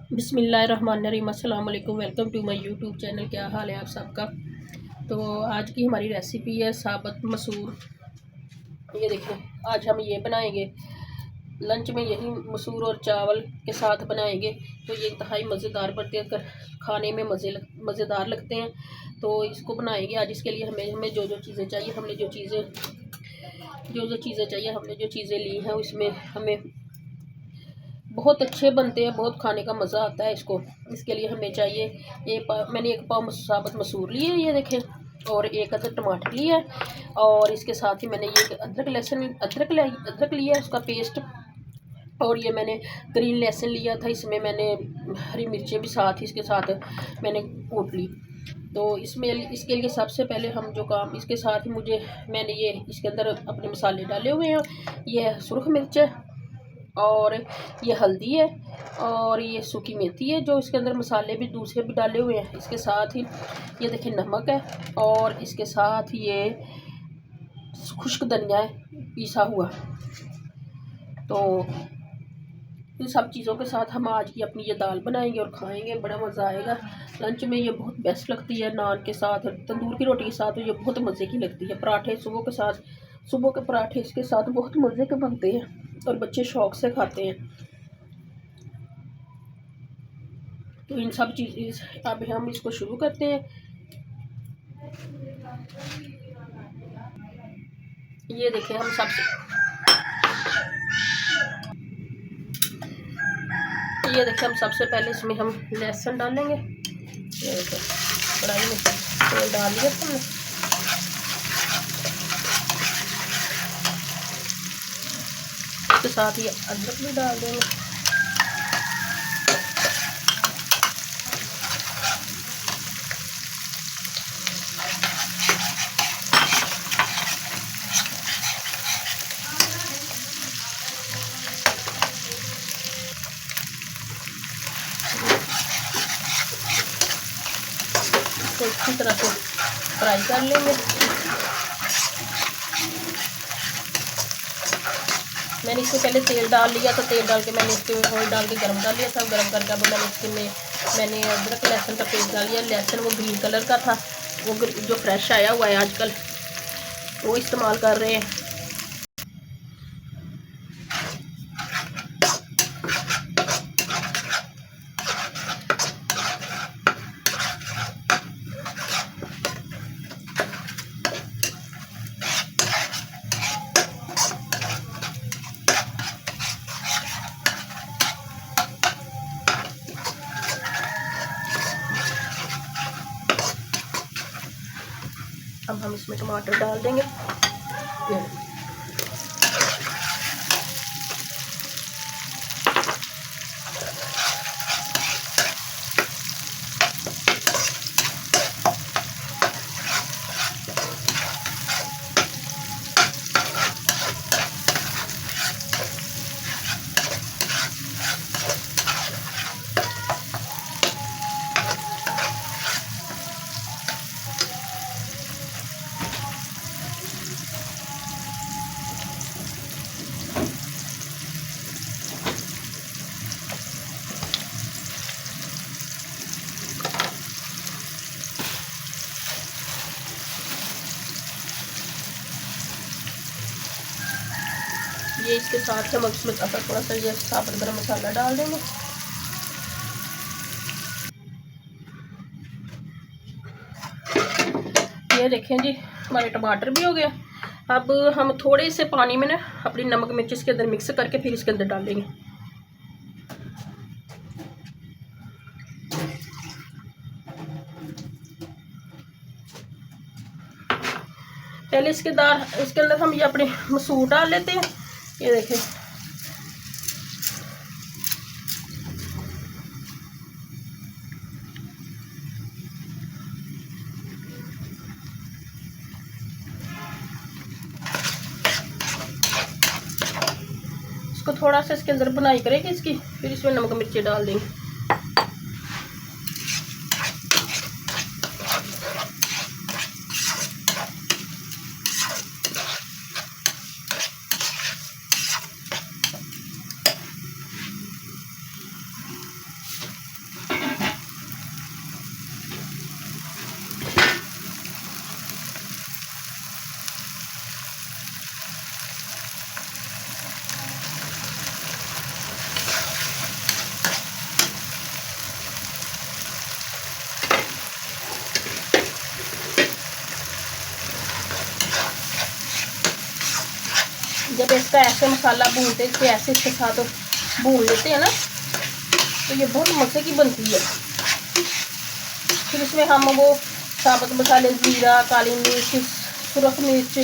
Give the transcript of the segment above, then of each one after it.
बिस्मिल्लाहिर्रहमानिर्रहीम, अस्सलाम वालेकुम। Welcome to my YouTube channel. क्या हाल है आप सबका। तो आज की हमारी रेसिपी है साबुत मसूर। ये देखिए, आज हम ये बनाएंगे। लंच में यही मसूर और चावल के साथ बनाएंगे तो ये इंतहाई मज़ेदार बनते हैं, खाने में मज़ेदार लगते हैं। तो इसको बनाएंगे आज। इसके लिए हमें हमें जो जो चीज़ें चाहिए, हमने जो चीज़ें ली हैं उसमें हमें बहुत अच्छे बनते हैं, बहुत खाने का मज़ा आता है इसको। इसके लिए हमें चाहिए मैंने 1 पाव साबुत मसूर लिए, ये देखें, और 1 अदद टमाटर लिया है। और इसके साथ ही मैंने ये अदरक लिया है, उसका पेस्ट। और ये मैंने ग्रीन लहसुन लिया था, इसमें मैंने हरी मिर्चें भी साथ ही इसके साथ मैंने कूट ली। तो इसके लिए सबसे पहले हम जो काम इसके साथ ही मैंने ये इसके अंदर अपने मसाले डाले हुए हैं। ये है सुरख मिर्च है, और ये हल्दी है, और ये सूखी मेथी है। जो इसके अंदर मसाले भी दूसरे भी डाले हुए हैं। इसके साथ ही ये देखिए नमक है, और इसके साथ ये खुश्क धनिया है पिसा हुआ। तो इन सब चीज़ों के साथ हम आज की अपनी ये दाल बनाएंगे और खाएंगे, बड़ा मज़ा आएगा। लंच में ये बहुत बेस्ट लगती है, नान के साथ, तंदूर की रोटी के साथ ये बहुत मज़े की लगती है। पराठे सुबह के पराठे इसके साथ बहुत मज़े के बनते हैं और बच्चे शौक से खाते हैं। तो इन सब चीज़ अब हम इसको शुरू करते हैं। ये देखिए, हम सबसे पहले इसमें हम लहसुन डालेंगे। ये देखिए, कढ़ाई में तेल डाल दिया हमने। इसके साथ ही अदरक भी डाल देंगे। तो अच्छी तरह से फ्राई कर लेंगे। मैंने इससे पहले तेल डाल लिया था, तेल डाल के मैंने इसके ऑयल डाल के गर्म कर लिया था। गर्म करके अब मैंने अदरक लहसुन का पेस्ट डाल लिया। लहसुन वो ग्रीन कलर का था, वो जो फ्रेश आया हुआ है आजकल, वो इस्तेमाल कर रहे हैं। अब हम इसमें टमाटर डाल देंगे। ये इसके साथ हम इसमें थोड़ा सा ये साबुत गरम मसाला डाल देंगे। ये देखें जी, हमारे टमाटर भी हो गया। अब हम थोड़े से पानी में ना अपनी नमक मिर्च इसके अंदर मिक्स करके फिर इसके अंदर डालेंगे। पहले इसके अंदर हम ये अपने मसूर डाल लेते हैं। ये देखें, इसको थोड़ा सा इसके अंदर बुनाई करेंगे इसकी, फिर इसमें नमक मिर्ची डाल देंगे। इसका ऐसे मसाला भूनते इसके ऐसे इसके साथ भून लेते हैं ना, तो ये बहुत मज़े की बनती है। फिर इसमें हम वो साबुत मसाले, ज़ीरा, काली मिर्च, सुरख मिर्च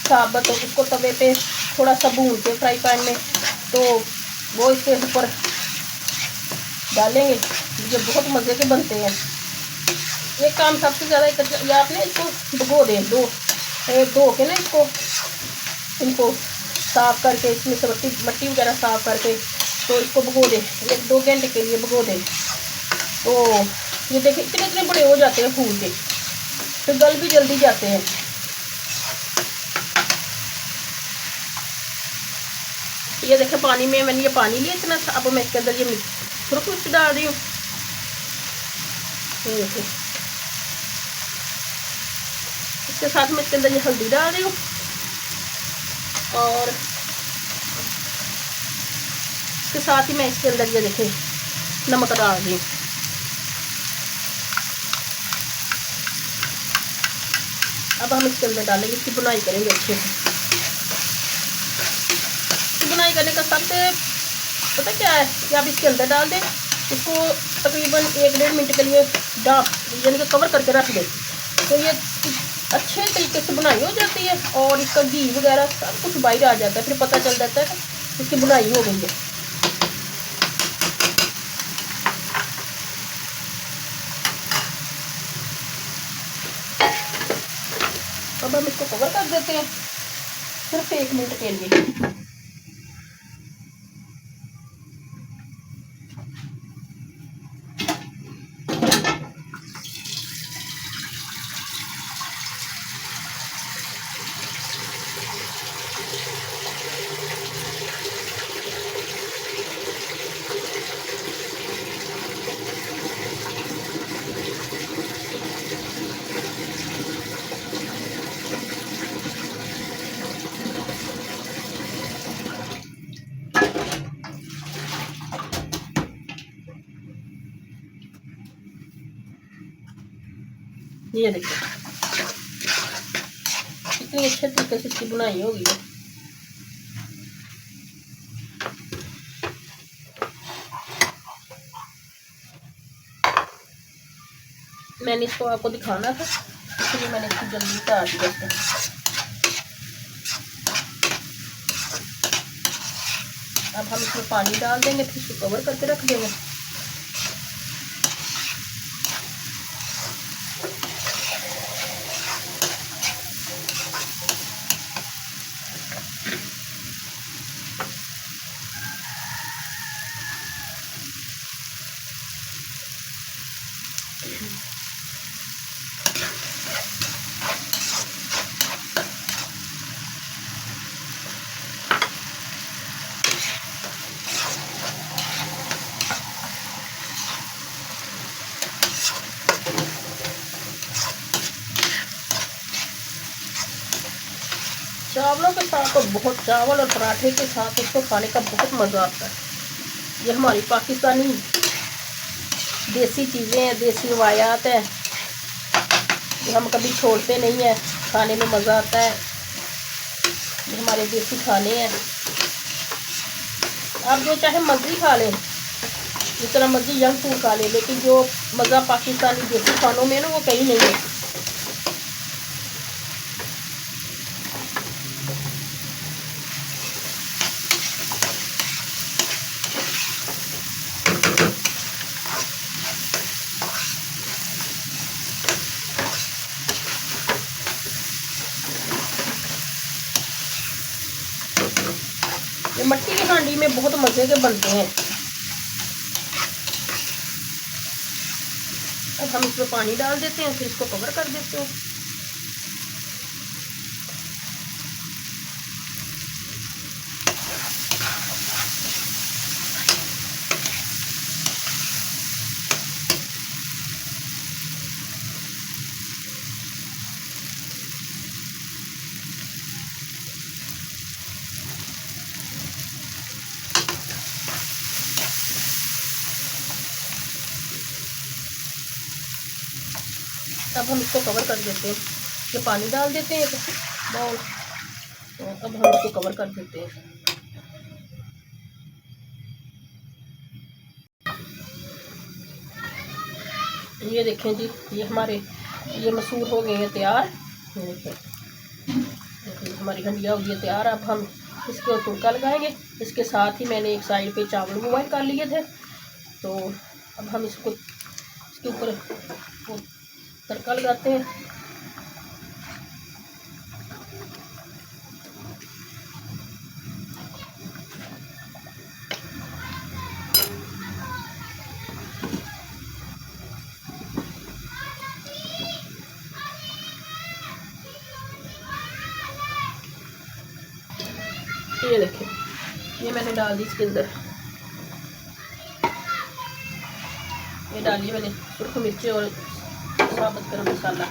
साबुत, उसको तवे पे थोड़ा सा भून के फ्राई पैन में, तो वो इसके ऊपर डालेंगे। ये बहुत मज़े के बनते हैं। एक काम सबसे ज़्यादा या आपने इसको भिगो दें, धो के ना इनको साफ़ करके, इसमें से मट्टी वगैरह साफ़ करके, तो इसको भिगो दें 1-2 घंटे के लिए भिगो दें। तो ये देखिए इतने इतने बड़े हो जाते हैं फूल के, फिर गल भी जल्दी जाते हैं। ये देखें पानी में मैंने ये पानी लिया इतना, अब मैं इसके अंदर ये सुरख मिर्च डाल रही हूँ। इसके साथ में इसके अंदर ये हल्दी डाल रही हूँ और इसके साथ ही मैं इसके अंदर ये देखें नमक डाल रही हूँ। अब हम इसके अंदर डालेंगे, इसकी बुनाई करेंगे अच्छे से। बुनाई करने का सबसे पता क्या है कि आप इसके अंदर डाल दें, इसको तकरीबन 1-1.5 मिनट के लिए यानी कि कवर करके रख दें, तो ये अच्छे तरीके से बुनाई हो जाती है और इसका घी वगैरह सब कुछ बाहर आ जाता है। फिर पता चल जाता है कि इसकी बुनाई हो गई है। अब हम इसको कवर कर देते हैं सिर्फ 1 मिनट के लिए। ये देखिए कितनी अच्छे तरीके से इसकी बुनाई होगी है। मैंने इसको आपको दिखाना था, इसलिए मैंने इसकी जल्दी काट दिया। अब हम इसमें पानी डाल देंगे, फिर इसको कवर करके रख देंगे। चावलों के साथ तो बहुत, चावल और पराठे के साथ इसको खाने का बहुत मज़ा आता है। ये हमारी पाकिस्तानी देसी चीज़ें हैं, देसी रवायात हैं, ये हम कभी छोड़ते नहीं हैं। खाने में मज़ा आता है, ये हमारे देसी खाने हैं। आप जो चाहे मर्जी खा लें, जिस तरह मर्जी जंक फूड खा लें, लेकिन जो मज़ा पाकिस्तानी देसी खानों में ना वो कहीं नहीं है। ये मट्टी की हांडी में बहुत मज़े के बनते हैं। अब हम इसमें पानी डाल देते हैं, फिर इसको कवर कर देते हैं। अब हम इसको कवर कर देते हैं, ये पानी डाल देते हैं बाउल, तो अब हम इसको कवर कर देते हैं। ये देखें जी, ये हमारे ये मसूर हो गए हैं तैयार। ये देखें हमारी हंडिया हो गई है तैयार। अब हम इसको तुड़का लगाएंगे। इसके साथ ही मैंने एक साइड पे चावल बॉयल कर लिए थे, तो अब हम इसको इसके ऊपर तड़का लगाते हैं। ये देखें, ये मैंने डाल दी इसके अंदर, ये डालिए मैंने सुर्ख मिर्ची और साबुत गरम मसाला।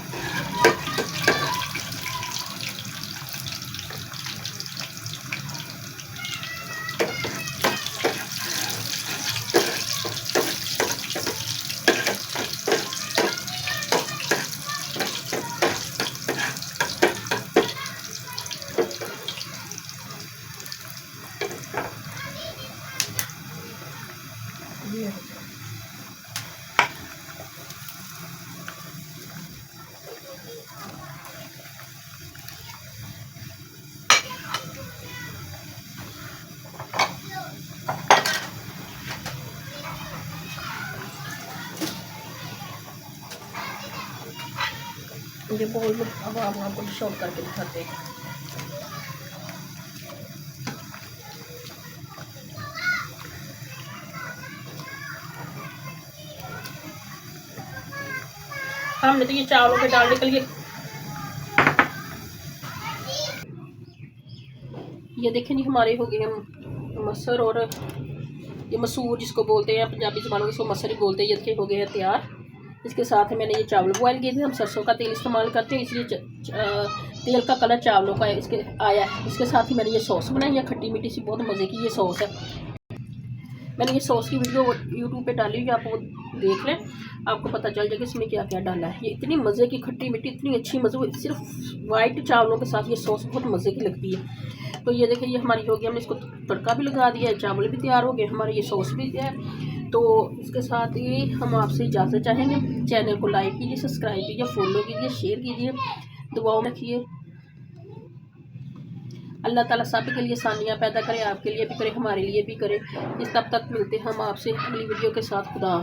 ये बोल में अब हम आपको शॉर्ट करके दिखाते हैं। हमने तो ये चावलों पे डालने के लिए, ये देखें जी हमारे हो गए मसर और ये मसूर जिसको बोलते हैं पंजाबी ज़बान में, इसको मसर ही बोलते हैं। ये देखें हो गए हैं तैयार। इसके साथ मैंने ये चावल बॉयल किए थे। हम सरसों का तेल इस्तेमाल करते हैं, इसलिए तेल का कलर चावलों का इसके आया है। इसके साथ ही मैंने ये सॉस बनाई है, खट्टी मीठी सी बहुत मज़े की ये सॉस है। मैंने ये सॉस की वीडियो यूट्यूब पे डाली हुई, आप वो देख लें, आपको पता चल जाएगा इसमें क्या क्या डाला है। ये इतनी मज़े की खट्टी मीठी, इतनी अच्छी मज़े, सिर्फ वाइट चावलों के साथ ये सॉस बहुत मज़े की लगती है। तो ये देखिए ये हमारी हो गई, हमने इसको तड़का भी लगा दिया है, चावल भी तैयार हो गए हमारे, ये सॉस भी तैयार। तो इसके साथ ही हम आपसे इजाज़त चाहेंगे। चैनल को लाइक कीजिए, सब्सक्राइब कीजिए, फॉलो कीजिए, शेयर कीजिए, दुआओं में रखिए। अल्लाह ताला सब के लिए आसानियाँ पैदा करे, आपके लिए भी करे, हमारे लिए भी करे। इस तब तक मिलते हैं हम आपसे अगली वीडियो के साथ। खुदा।